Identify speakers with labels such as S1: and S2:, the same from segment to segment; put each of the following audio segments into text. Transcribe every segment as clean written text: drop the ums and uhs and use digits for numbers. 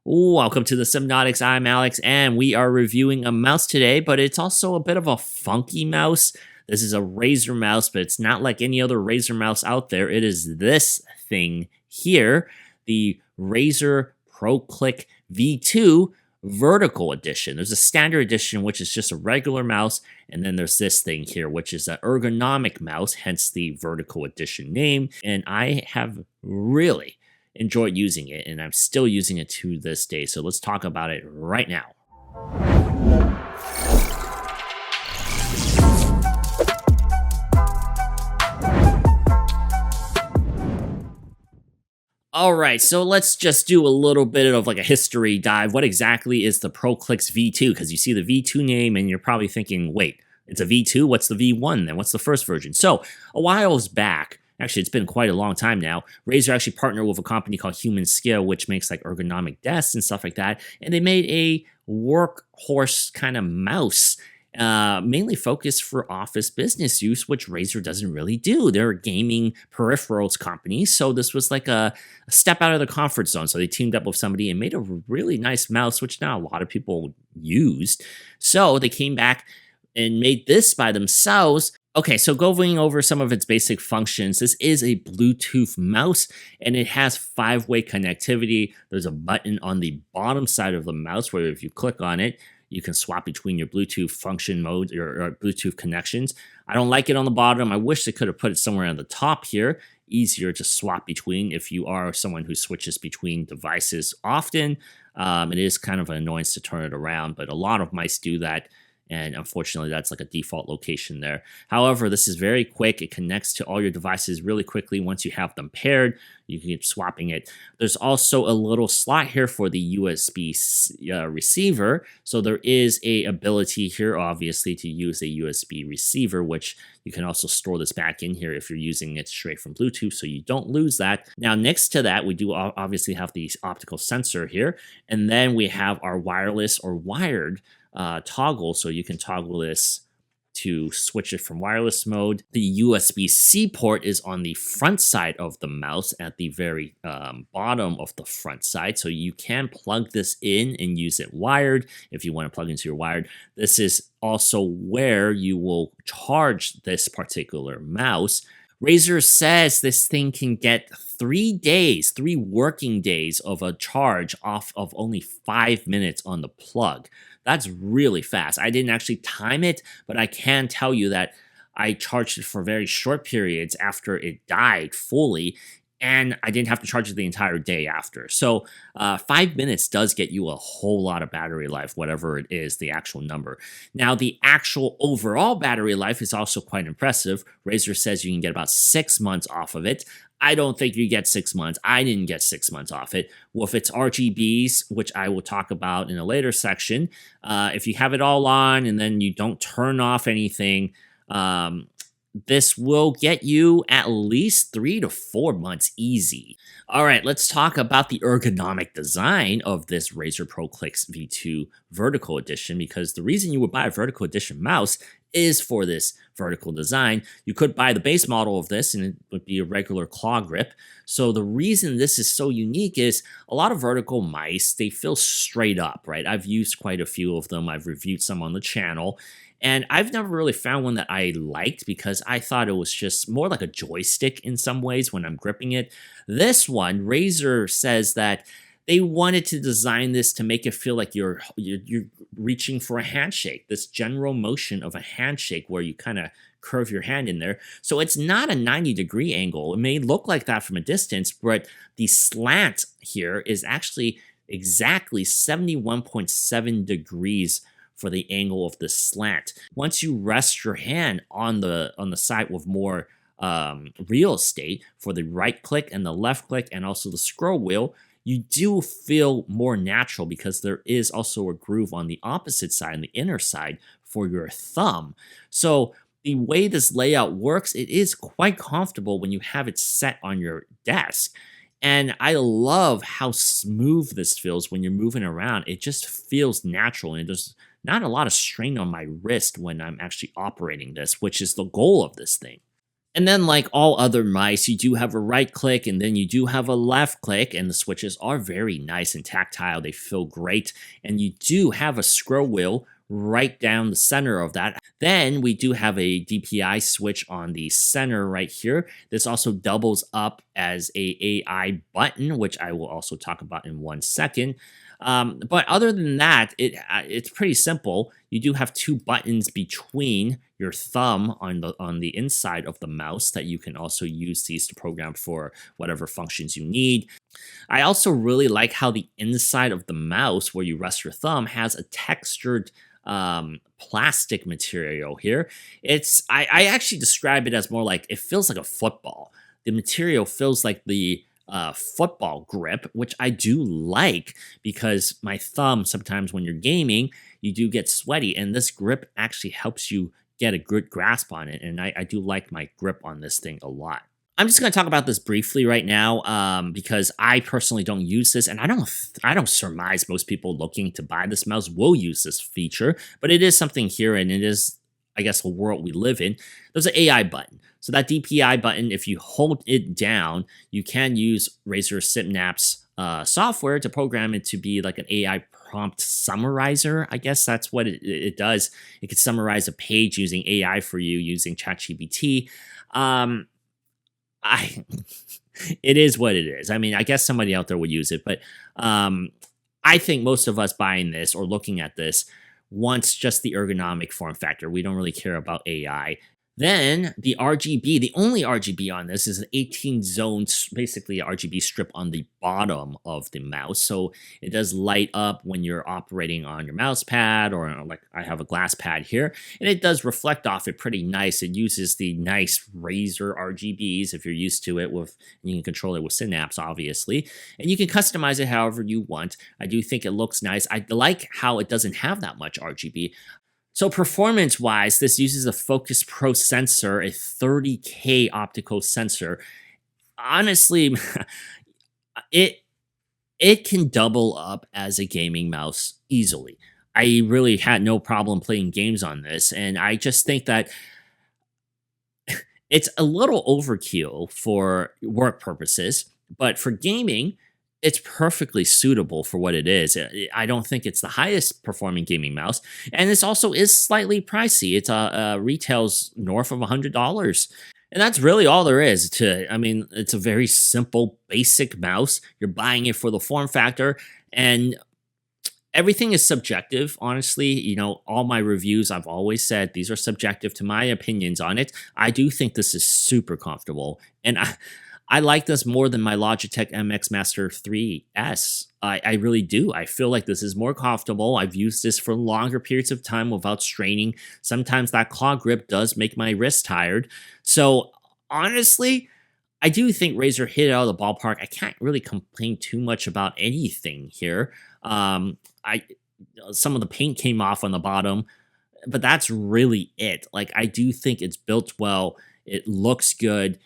S1: Welcome to the Sypnotix. I'm Alex, and we are reviewing a mouse today, but it's also a bit of a funky mouse. This is a Razer mouse, but it's not like any other Razer mouse out there. It is this thing here, the Razer ProClick V2 Vertical Edition. There's a standard edition, which is just a regular mouse, and then there's this thing here, which is an ergonomic mouse, hence the Vertical Edition name. And I have really enjoyed using it, and I'm still using it to this day. So let's talk about it right now. All right, so let's just do a little bit of like a history dive. What exactly is the ProClick V2? Because you see the V2 name and you're probably thinking, wait, it's a V2? What's the V1 then? What's the first version? So a while back, actually, it's been quite a long time now, Razer actually partnered with a company called Human Scale, which makes like ergonomic desks and stuff like that. And they made a workhorse kind of mouse, mainly focused for office business use, which Razer doesn't really do. They're a gaming peripherals company. So this was like a step out of the comfort zone. So they teamed up with somebody and made a really nice mouse, which not a lot of people used. So they came back and made this by themselves. Okay, so going over some of its basic functions, this is a Bluetooth mouse, and it has 5-way connectivity. There's a button on the bottom side of the mouse where if you click on it, you can swap between your Bluetooth function modes or Bluetooth connections. I don't like it on the bottom. I wish they could have put it somewhere on the top here. Easier to swap between if you are someone who switches between devices often. It is kind of an annoyance to turn it around, but a lot of mice do that. And unfortunately, that's like a default location there. However, this is very quick. It connects to all your devices really quickly. Once you have them paired, you can keep swapping it. There's also a little slot here for the USB receiver. So there is a ability here, obviously, to use a USB receiver, which you can also store this back in here if you're using it straight from Bluetooth, so you don't lose that. Now, next to that, we do obviously have the optical sensor here. And then we have our wireless or wired toggle, so you can toggle this to switch it from wireless mode. The USB-C port is on the front side of the mouse at the very bottom of the front side, so you can plug this in and use it wired if you want to plug into your wired. This is also where you will charge this particular mouse. Razer says this thing can get 3 working days of a charge off of only 5 minutes on the plug. That's really fast. I didn't actually time it, but I can tell you that I charged it for very short periods after it died fully, and I didn't have to charge it the entire day after. So 5 minutes does get you a whole lot of battery life, whatever it is, the actual number. Now, the actual overall battery life is also quite impressive. Razer says you can get about 6 months off of it. I don't think you get 6 months. I didn't get 6 months off it. With its RGBs, which I will talk about in a later section, if you have it all on and then you don't turn off anything, this will get you at least 3 to 4 months easy. All right, let's talk about the ergonomic design of this Razer ProClick V2 Vertical Edition, because the reason you would buy a Vertical Edition mouse is for this vertical design. You could buy the base model of this and it would be a regular claw grip. So the reason this is so unique is a lot of vertical mice, they feel straight up, right? I've used quite a few of them. I've reviewed some on the channel. And I've never really found one that I liked because I thought it was just more like a joystick in some ways when I'm gripping it. This one, Razer says that they wanted to design this to make it feel like you're reaching for a handshake, this general motion of a handshake where you kind of curve your hand in there. So it's not a 90-degree angle. It may look like that from a distance, but the slant here is actually exactly 71.7 degrees for the angle of the slant. Once you rest your hand on the side with more real estate for the right click and the left click and also the scroll wheel, you do feel more natural because there is also a groove on the opposite side, on the inner side, for your thumb. So the way this layout works, it is quite comfortable when you have it set on your desk. And I love how smooth this feels when you're moving around. It just feels natural, and there's not a lot of strain on my wrist when I'm actually operating this, which is the goal of this thing. And then, like all other mice, you do have a right click and then you do have a left click, and the switches are very nice and tactile. They feel great. And you do have a scroll wheel right down the center of that. Then we do have a DPI switch on the center right here. This also doubles up as a AI button, which I will also talk about in 1 second. But other than that, it's pretty simple. You do have two buttons between your thumb on the inside of the mouse that you can also use these to program for whatever functions you need. I also really like how the inside of the mouse, where you rest your thumb, has a textured plastic material here. I actually describe it as more like it feels like a football. The material feels like the football grip, which I do like because my thumb, sometimes when you're gaming, you do get sweaty, and this grip actually helps you get a good grasp on it. And I do like my grip on this thing a lot. I'm just going to talk about this briefly right now because I personally don't use this, and I don't surmise most people looking to buy this mouse will use this feature, but it is something here, and it is, I guess, a world we live in. There's an AI button. So that DPI button, if you hold it down, you can use Razer Sypnotix software to program it to be like an AI prompt summarizer. I guess that's what it does. It could summarize a page using AI for you using ChatGPT. It is what it is. I mean, I guess somebody out there would use it, but I think most of us buying this or looking at this wants just the ergonomic form factor. We don't really care about AI. Then the RGB, the only RGB on this is an 18 zones, basically a RGB strip on the bottom of the mouse. So it does light up when you're operating on your mouse pad, or like I have a glass pad here, and it does reflect off it pretty nice. It uses the nice Razer RGBs if you're used to it with, you can control it with Synapse, obviously, and you can customize it however you want. I do think it looks nice. I like how it doesn't have that much RGB. So performance-wise, this uses a Focus Pro sensor, a 30K optical sensor. Honestly, it can double up as a gaming mouse easily. I really had no problem playing games on this, and I just think that it's a little overkill for work purposes, but for gaming, it's perfectly suitable for what it is. I don't think it's the highest performing gaming mouse, and this also is slightly pricey. It's retails north of $100, and that's really all there is to it. I mean, it's a very simple, basic mouse. You're buying it for the form factor, and everything is subjective. Honestly, you know, all my reviews, I've always said these are subjective to my opinions on it. I do think this is super comfortable, and I like this more than my Logitech MX Master 3S. I really do. I feel like this is more comfortable. I've used this for longer periods of time without straining. Sometimes that claw grip does make my wrist tired. So honestly, I do think Razer hit it out of the ballpark. I can't really complain too much about anything here. Some of the paint came off on the bottom, but that's really it. Like, I do think it's built well. It looks good.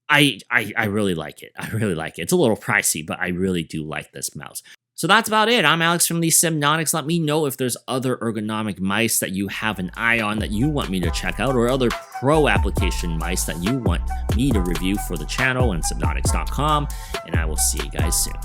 S1: I really like it. I really like it. It's a little pricey, but I really do like this mouse. So that's about it. I'm Alex from the Sypnotix. Let me know if there's other ergonomic mice that you have an eye on that you want me to check out, or other pro application mice that you want me to review for the channel and Sypnotix.com. And I will see you guys soon.